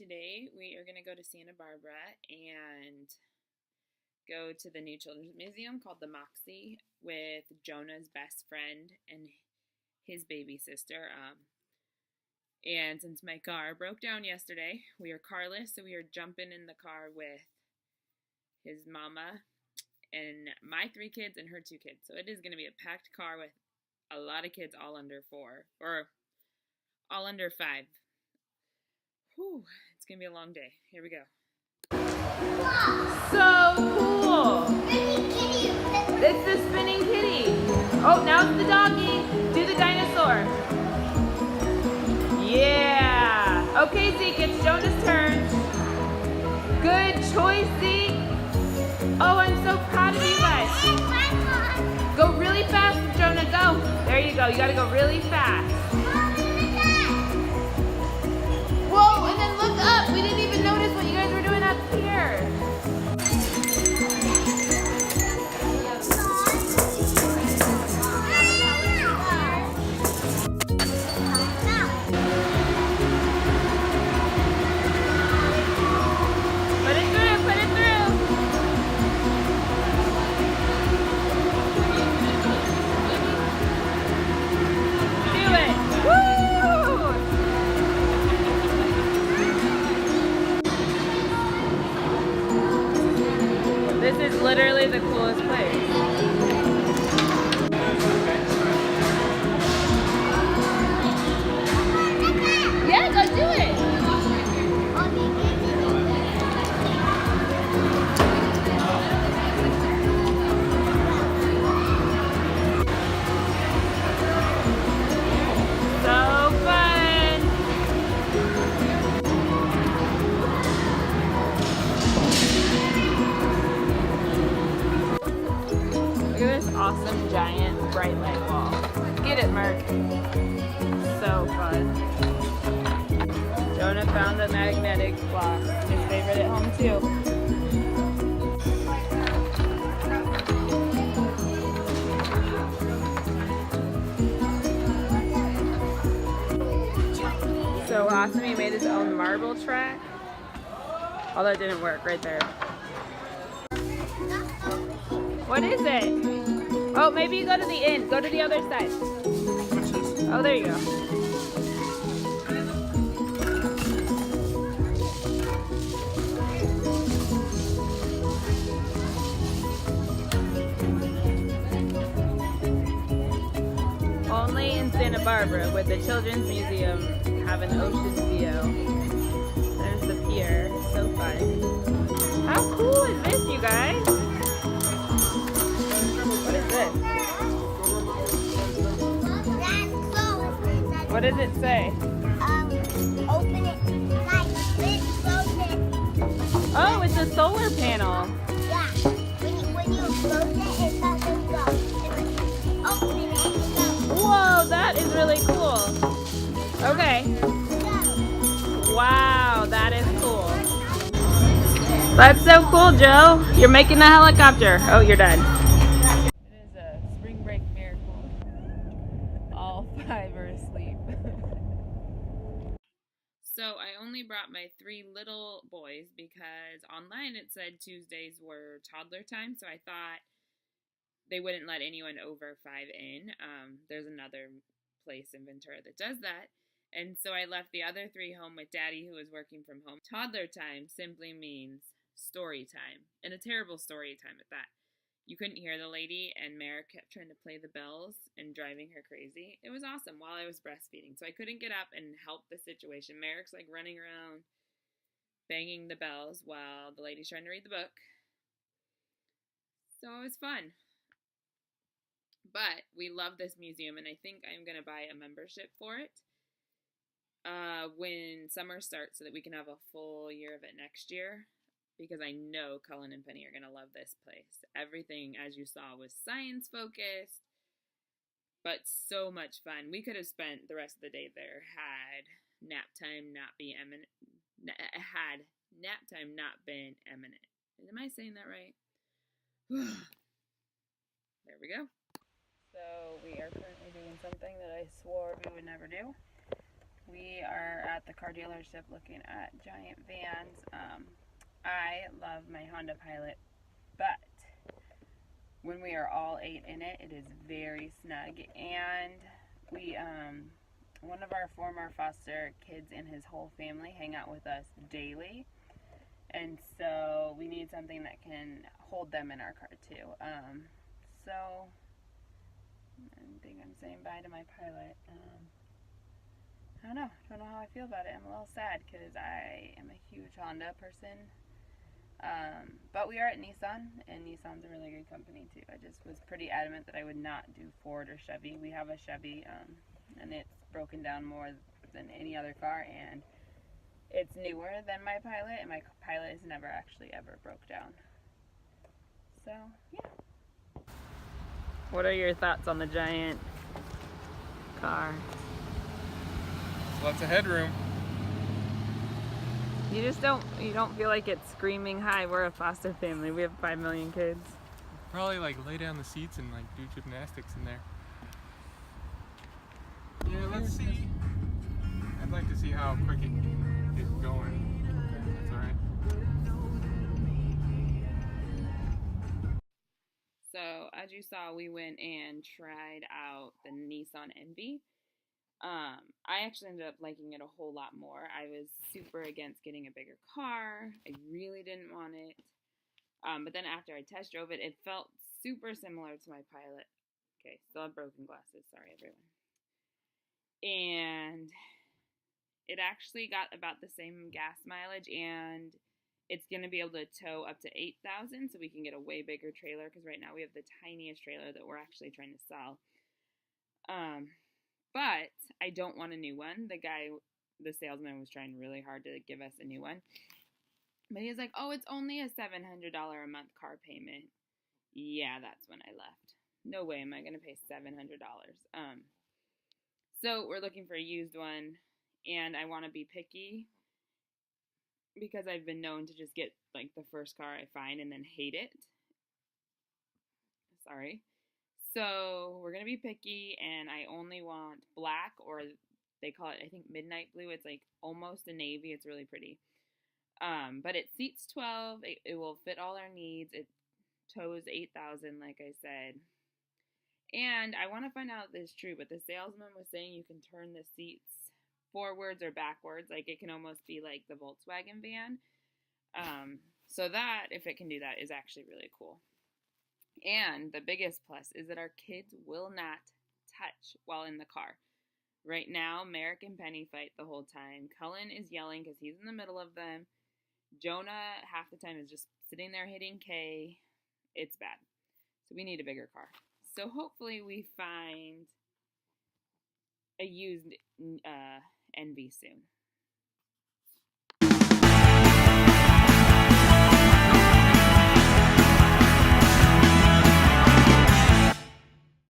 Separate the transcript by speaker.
Speaker 1: today we are going to go to Santa Barbara and go to the new children's museum called the Moxi with Jonah's best friend and his baby sister. And since my car broke down yesterday, we are carless, so we are jumping in the car with his mama and my 3 kids and her 2 kids. So it is going to be a packed car with a lot of kids, all under 4 or all under 5. Whew, it's going to be a long day. Here we go. So cool! Spinning kitty! It's the spinning kitty! Oh, now it's the doggy! Do the dinosaur! Yeah! Okay, Zeke, it's Jonah's turn. Good choice, Zeke! Oh, I'm so proud of you guys! Go really fast, Jonah, go! There you go, you gotta go really fast. Whoa, and then look up! We didn't even notice what you guys were doing up here. This is literally the coolest place. Yeah, go do it! So fun! Look at this awesome giant bright light wall. Get it, Merc. So fun. Jonah found the magnetic block. His favorite at home too. So awesome, he made his own marble track. Oh, that didn't work right there. What is it? Oh, maybe you go to the end. Go to the other side. Oh, there you go. Only in Santa Barbara would the Children's Museum have an ocean view. There's the pier. So fun. How cool is this, you guys? What is this? What does it say?
Speaker 2: Open it, like, close it.
Speaker 1: Oh, it's a solar panel.
Speaker 2: Yeah, when you close it, it doesn't go. Open it, it goes.
Speaker 1: Whoa, that is really cool. Okay. Wow, that is cool. That's so cool, Joe. You're making a helicopter. Oh, you're done. It is a spring break miracle. All 5 are asleep. So I only brought my 3 little boys because online it said Tuesdays were toddler time, so I thought they wouldn't let anyone over 5 in. There's another place in Ventura that does that. And so I left the other 3 home with Daddy, who was working from home. Toddler time simply means story time, and a terrible story time at that. You couldn't hear the lady, and Merrick kept trying to play the bells and driving her crazy. It was awesome while I was breastfeeding, so I couldn't get up and help the situation. Merrick's like running around, banging the bells while the lady's trying to read the book. So it was fun. But we love this museum, and I think I'm going to buy a membership for it when summer starts so that we can have a full year of it next year, because I know Cullen and Penny are going to love this place. Everything, as you saw, was science-focused, but so much fun. We could have spent the rest of the day there had nap time not been imminent. Am I saying that right? There we go. So we are currently doing something that I swore we would never do. We are at the car dealership looking at giant vans. I love my Honda Pilot, but when we are all 8 in it, it is very snug. And we, one of our former foster kids and his whole family hang out with us daily. And so we need something that can hold them in our car too. So I think I'm saying bye to my Pilot. I don't know how I feel about it. I'm a little sad because I am a huge Honda person. But we are at Nissan, and Nissan's a really good company too. I just was pretty adamant that I would not do Ford or Chevy. We have a Chevy, and it's broken down more than any other car, and it's newer than my Pilot, and my Pilot has never actually ever broke down. So, yeah. What are your thoughts on the giant car?
Speaker 3: Lots of headroom.
Speaker 1: You don't feel like it's screaming, "Hi, we're a foster family. We have 5 million kids."
Speaker 3: Probably like lay down the seats and like do gymnastics in there. Yeah, let's see. I'd like to see how quick it gets going. That's alright.
Speaker 1: So, as you saw, we went and tried out the Nissan Envy. I actually ended up liking it a whole lot more. I was super against getting a bigger car. I really didn't want it. But then after I test drove it, it felt super similar to my Pilot. Okay, still have broken glasses. Sorry, everyone. And it actually got about the same gas mileage, and it's going to be able to tow up to 8,000, so we can get a way bigger trailer, because right now we have the tiniest trailer that we're actually trying to sell. But I don't want a new one. The salesman was trying really hard to give us a new one. But he was like, "Oh, it's only a $700 a month car payment." Yeah, that's when I left. No way am I going to pay $700. So we're looking for a used one, and I want to be picky because I've been known to just get like the first car I find and then hate it. Sorry. So we're going to be picky, and I only want black, or they call it, I think, midnight blue. It's like almost a navy. It's really pretty. But it seats 12. It will fit all our needs. It tows 8,000, like I said. And I want to find out if this is true, but the salesman was saying you can turn the seats forwards or backwards. Like it can almost be like the Volkswagen van. So that, if it can do that, is actually really cool. And the biggest plus is that our kids will not touch while in the car. Right now, Merrick and Penny fight the whole time. Cullen is yelling because he's in the middle of them. Jonah, half the time, is just sitting there hitting K. It's bad. So we need a bigger car. So hopefully we find a used Envy soon.